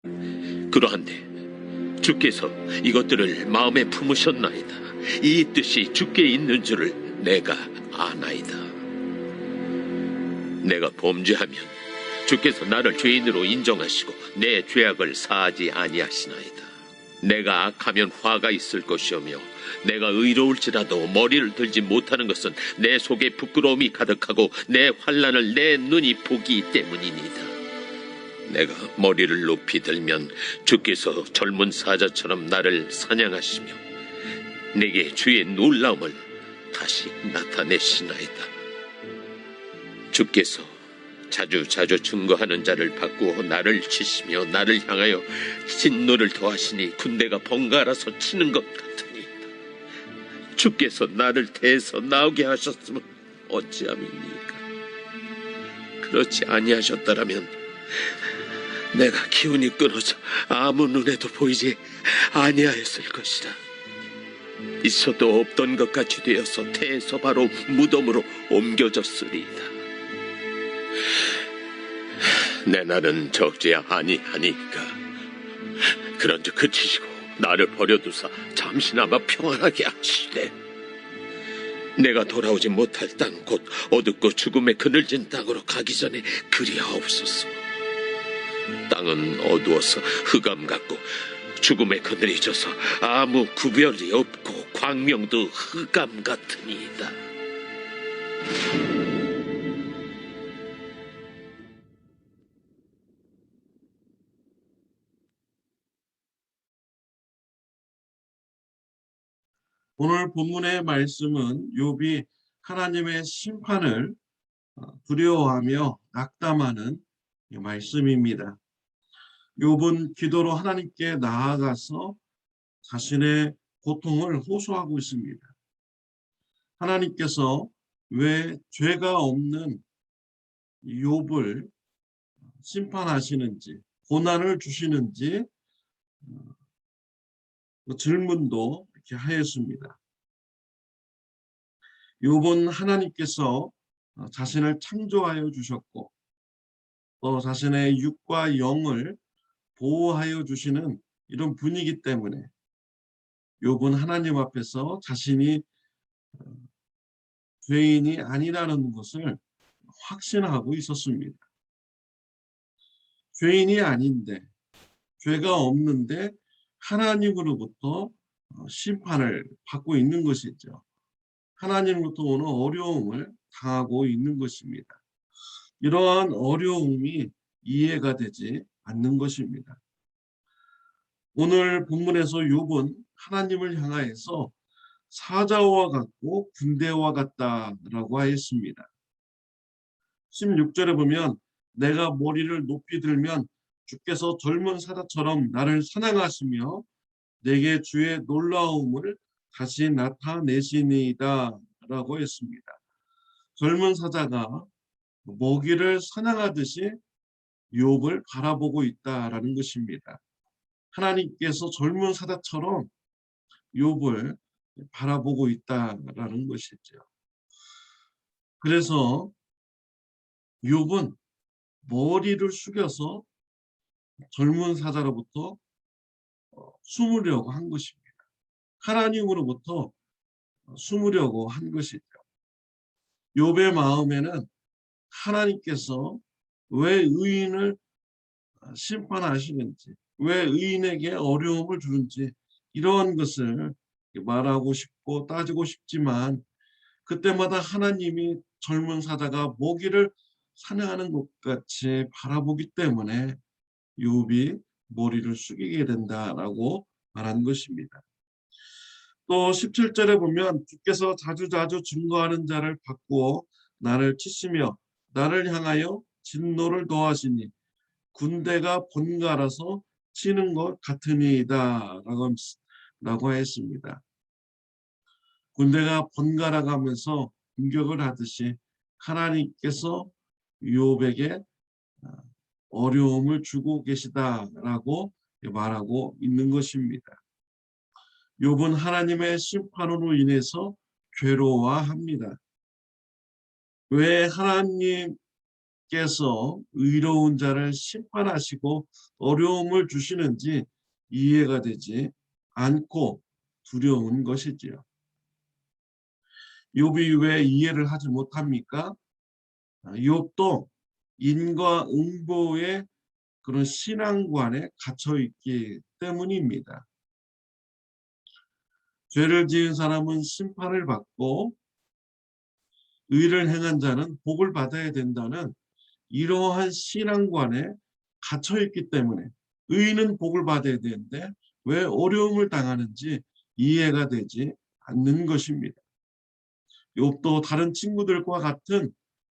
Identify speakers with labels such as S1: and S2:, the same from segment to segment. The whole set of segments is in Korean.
S1: 그러한데 주께서 이것들을 마음에 품으셨나이다. 이 뜻이 주께 있는 줄을 내가 아나이다. 내가 범죄하면 주께서 나를 죄인으로 인정하시고 내 죄악을 사하지 아니하시나이다. 내가 악하면 화가 있을 것이오며 내가 의로울지라도 머리를 들지 못하는 것은 내 속에 부끄러움이 가득하고 내 환난을 내 눈이 보기 때문이니이다. 내가 머리를 높이 들면 주께서 젊은 사자처럼 나를 사냥하시며 내게 주의 놀라움을 다시 나타내시나이다. 주께서 자주 증거하는 자를 바꾸어 나를 치시며 나를 향하여 진노를 더하시니 군대가 번갈아서 치는 것 같으니이다. 주께서 나를 대서 나오게 하셨으면 어찌함입니까? 그렇지 아니하셨더라면 내가 기운이 끊어져 아무 눈에도 보이지 아니하였을 것이라. 있어도 없던 것 같이 되어서 태에서 바로 무덤으로 옮겨졌으리이다. 내 날은 적지 아니하니까 그런즉 그치시고 나를 버려두사 잠시나마 평안하게 하시되 내가 돌아오지 못할 땅 곧 어둡고 죽음의 그늘진 땅으로 가기 전에 그리하옵소서. 땅은 어두워서 흑암 같고 죽음의 그늘이 져서 아무 구별이 없고 광명도 흑암 같으니이다.
S2: 오늘 본문의 말씀은 욥이 하나님의 심판을 두려워하며 낙담하는 말씀입니다. 욥은 기도로 하나님께 나아가서 자신의 고통을 호소하고 있습니다. 하나님께서 왜 죄가 없는 욥을 심판하시는지, 고난을 주시는지 그 질문도 이렇게 하였습니다. 욥은 하나님께서 자신을 창조하여 주셨고 또 자신의 육과 영을 보호하여 주시는 이런 분이기 때문에 욥은 하나님 앞에서 자신이 죄인이 아니라는 것을 확신하고 있었습니다. 죄인이 아닌데, 죄가 없는데 하나님으로부터 심판을 받고 있는 것이죠. 하나님으로부터 오는 어려움을 당하고 있는 것입니다. 이러한 어려움이 이해가 되지 않는 것입니다. 오늘 본문에서 욥은 하나님을 향하여서 사자와 같고 군대와 같다라고 하였습니다. 16절에 보면 내가 머리를 높이 들면 주께서 젊은 사자처럼 나를 사냥하시며 내게 주의 놀라움을 다시 나타내시니이다 라고 했습니다. 젊은 사자가 먹이를 사냥하듯이 욥을 바라보고 있다라는 것입니다. 하나님께서 젊은 사자처럼 욥을 바라보고 있다라는 것이죠. 그래서 욥은 머리를 숙여서 젊은 사자로부터 숨으려고 한 것입니다. 하나님으로부터 숨으려고 한 것이죠. 욥의 마음에는 하나님께서 왜 의인을 심판하시는지, 왜 의인에게 어려움을 주는지 이런 것을 말하고 싶고 따지고 싶지만 그때마다 하나님이 젊은 사자가 먹이를 사냥하는 것 같이 바라보기 때문에 욥이 머리를 숙이게 된다라고 말한 것입니다. 또 17절에 보면 주께서 자주 증거하는 자를 바꾸어 나를 치시며 나를 향하여 진노를 더하시니 군대가 번갈아서 치는 것 같으니이다 라고 했습니다. 군대가 번갈아 가면서 공격을 하듯이 하나님께서 욥에게 어려움을 주고 계시다라고 말하고 있는 것입니다. 욥은 하나님의 심판으로 인해서 괴로워합니다. 왜 하나님께서 주께서 의로운 자를 심판하시고 어려움을 주시는지 이해가 되지 않고 두려운 것이지요. 욥이 왜 이해를 하지 못합니까? 욥도 인과응보의 그런 신앙관에 갇혀 있기 때문입니다. 죄를 지은 사람은 심판을 받고 의를 행한 자는 복을 받아야 된다는 이러한 신앙관에 갇혀 있기 때문에 의인은 복을 받아야 되는데 왜 어려움을 당하는지 이해가 되지 않는 것입니다. 욥도 다른 친구들과 같은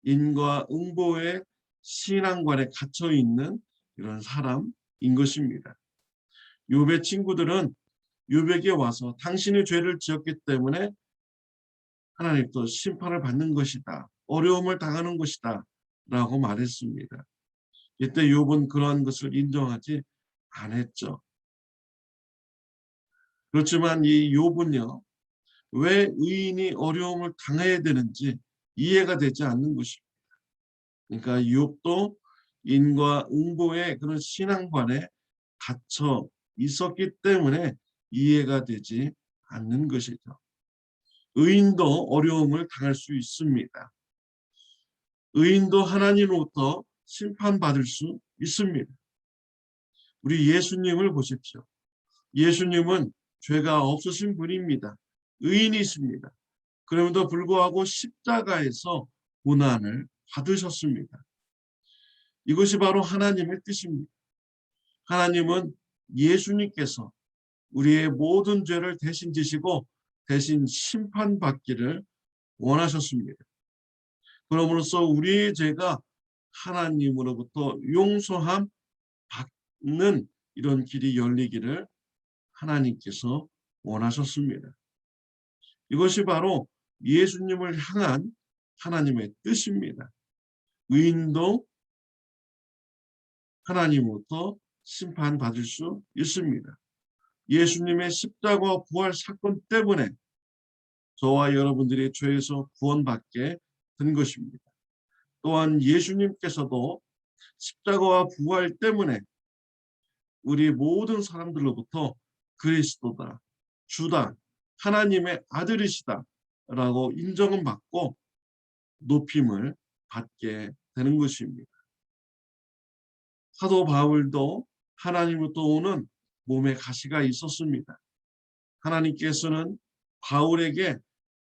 S2: 인과응보의 신앙관에 갇혀 있는 이런 사람인 것입니다. 욥의 친구들은 욥에게 와서 당신이 죄를 지었기 때문에 하나님도 심판을 받는 것이다. 어려움을 당하는 것이다. 라고 말했습니다. 이때 욥은 그러한 것을 인정하지 않았죠. 그렇지만 이 욥은요, 왜 의인이 어려움을 당해야 되는지 이해가 되지 않는 것입니다. 그러니까 욥도 인과응보의 그런 신앙관에 갇혀 있었기 때문에 이해가 되지 않는 것이죠. 의인도 어려움을 당할 수 있습니다. 의인도 하나님으로부터 심판받을 수 있습니다. 우리 예수님을 보십시오. 예수님은 죄가 없으신 분입니다. 의인이십니다. 그럼에도 불구하고 십자가에서 고난을 받으셨습니다. 이것이 바로 하나님의 뜻입니다. 하나님은 예수님께서 우리의 모든 죄를 대신 지시고 대신 심판받기를 원하셨습니다. 그러므로써 우리의 죄가 하나님으로부터 용서함 받는 이런 길이 열리기를 하나님께서 원하셨습니다. 이것이 바로 예수님을 향한 하나님의 뜻입니다. 의인도 하나님으로부터 심판받을 수 있습니다. 예수님의 십자가 부활 사건 때문에 저와 여러분들이 죄에서 구원받게 된 것입니다. 또한 예수님께서도 십자가와 부활 때문에 우리 모든 사람들로부터 그리스도다, 주다, 하나님의 아들이시다 라고 인정을 받고 높임을 받게 되는 것입니다. 사도 바울도 하나님으로부터 오는 몸에 가시가 있었습니다. 하나님께서는 바울에게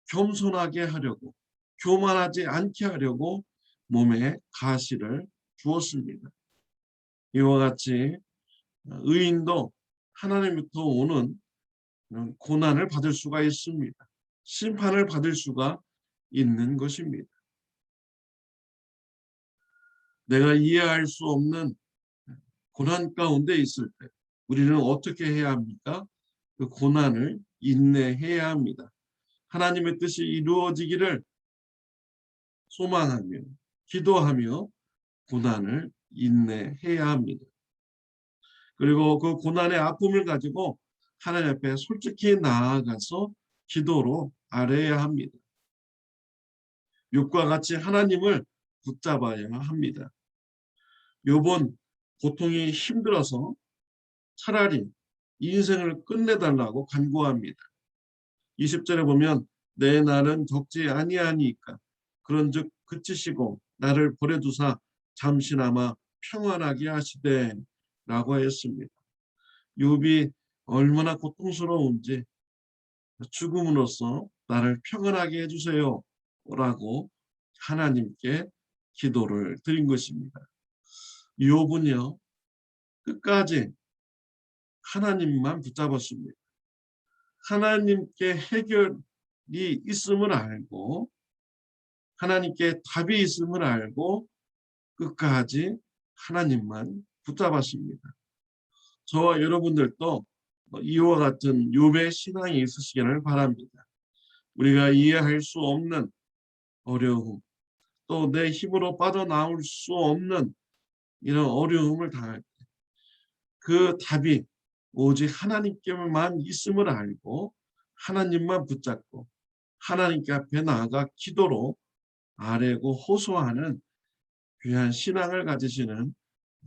S2: 겸손하게 하려고, 교만하지 않게 하려고 몸에 가시를 주었습니다. 이와 같이 의인도 하나님부터 오는 고난을 받을 수가 있습니다. 심판을 받을 수가 있는 것입니다. 내가 이해할 수 없는 고난 가운데 있을 때 우리는 어떻게 해야 합니까? 그 고난을 인내해야 합니다. 하나님의 뜻이 이루어지기를 소망하며 기도하며 고난을 인내해야 합니다. 그리고 그 고난의 아픔을 가지고 하나님 앞에 솔직히 나아가서 기도로 아뢰야 합니다. 욥과 같이 하나님을 붙잡아야 합니다. 욥은 고통이 힘들어서 차라리 인생을 끝내달라고 간구합니다. 20절에 보면 내 날은 적지 아니하니까 그런즉 그치시고 나를 버려두사 잠시나마 평안하게 하시되 라고 했습니다. 욥이 얼마나 고통스러운지 죽음으로써 나를 평안하게 해주세요 라고 하나님께 기도를 드린 것입니다. 욥은요 끝까지 하나님만 붙잡았습니다. 하나님께 해결이 있음을 알고 하나님께 답이 있음을 알고 끝까지 하나님만 붙잡았습니다. 저와 여러분들도 이와 같은 욥의 신앙이 있으시기를 바랍니다. 우리가 이해할 수 없는 어려움, 또 내 힘으로 빠져나올 수 없는 이런 어려움을 당할 때 그 답이 오직 하나님께만 있음을 알고 하나님만 붙잡고 하나님께 앞에 나아가 기도로 아뢰고 호소하는 귀한 신앙을 가지시는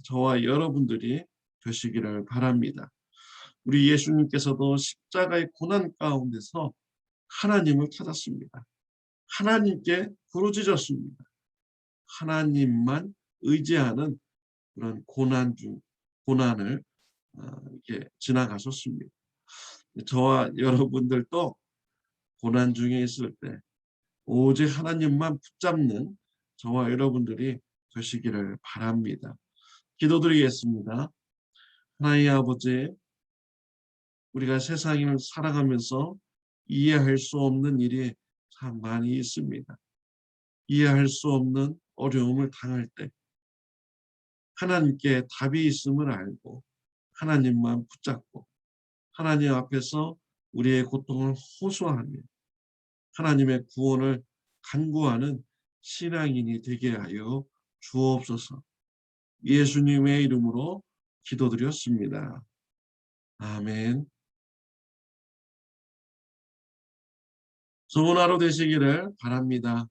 S2: 저와 여러분들이 되시기를 바랍니다. 우리 예수님께서도 십자가의 고난 가운데서 하나님을 찾았습니다. 하나님께 부르짖었습니다. 하나님만 의지하는 그런 고난을 이렇게 지나가셨습니다. 저와 여러분들도 고난 중에 있을 때 오직 하나님만 붙잡는 저와 여러분들이 되시기를 바랍니다. 기도드리겠습니다. 하나님 아버지, 우리가 세상을 살아가면서 이해할 수 없는 일이 참 많이 있습니다. 이해할 수 없는 어려움을 당할 때 하나님께 답이 있음을 알고 하나님만 붙잡고 하나님 앞에서 우리의 고통을 호소하며 하나님의 구원을 간구하는 신앙인이 되게 하여 주옵소서. 예수님의 이름으로 기도드렸습니다. 아멘. 좋은 하루 되시기를 바랍니다.